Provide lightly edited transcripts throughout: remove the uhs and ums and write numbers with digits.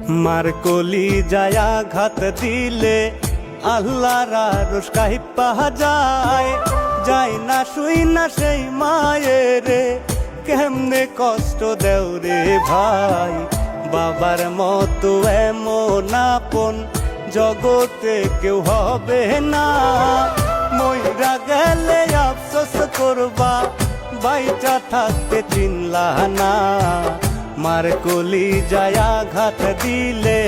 মার কলি যায় আঘাত দিলে আল্লাহর আরশ কাঁইপা যায়। যাই না শুই না সেই মায়েরে কেমনে কষ্ট দেও রে ভাই। বাবার মতো এমন আপন জগতে কেউ হবে না। মইরা গেলে আফসোস করবা বাইচা থাকতে চিনলা না। মার কলি যায় আঘাত দিলে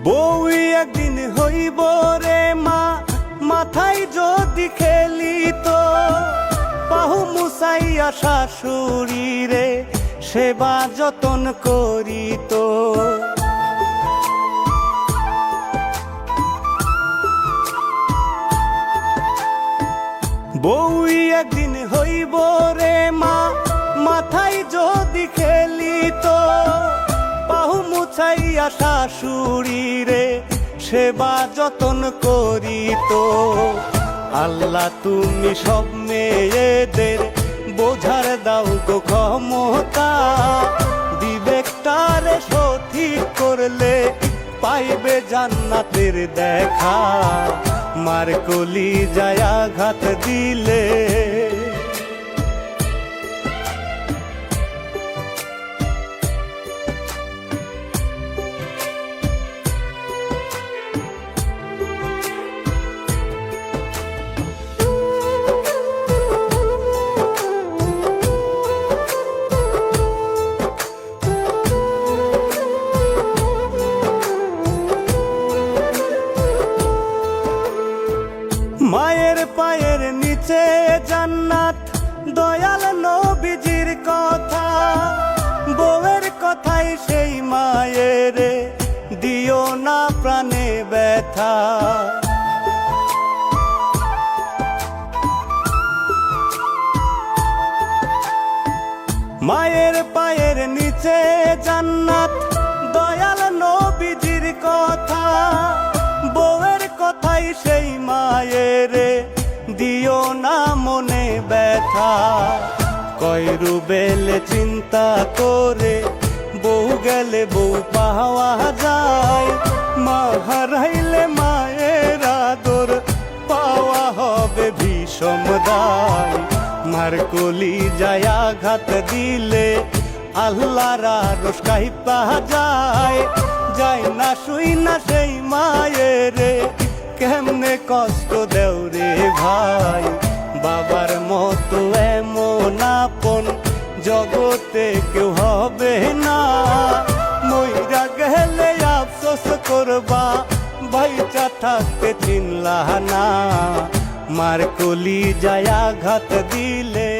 বউই একদিন হইব রে মা, মাথায় যদি খেলি তো পাহু মুসাইয়া শাশুড়ি রে সেবা যতন করি তো। বউই একদিন হইব রে মা, মাথায় যদি খেলি তো পাহু মুছাইয়া শাশুড়ি রে সেবা যতন করি তো। আল্লাহ তুমি সব মেয়েদের বোঝার দাও গো ক্ষমতা। বিবেকটারে সঠিক করলে পাইবে জান্নাতের দেখা। মার কলি যায় আঘাত দিলে মায়ের পায়ের নিচে জান্নাত, দয়াল নবীজির কথা। বউয়ের কথাই সেই মায়ের দিও না প্রাণে ব্যথা। মায়ের পায়ের নিচে জান্নাত, দয়াল নবীজির কথা। বউয়ের কথাই সেই মায়ের দিও না মনে ব্যথা। কয় রুবেলে চিন্তা করে বউ গেলে বউ পাওয়া যায়। মা হারাইলে মায়ের আদর পাওয়া হবে ভীষণ দায়। মার কলি যায় আঘাত দিলে আল্লাহর আরশ কাঁইপা যায়। যাই না শুই না সেই মায়েরে কেমনে কষ্ট দেও রে ভাই। বাবার মতো এমন আপন জগতে কেউ হবে না। মইরা গেলে আফসোস করবা বাইচা থাকতে চিনলা না। মার কলি যায় আঘাত দিলে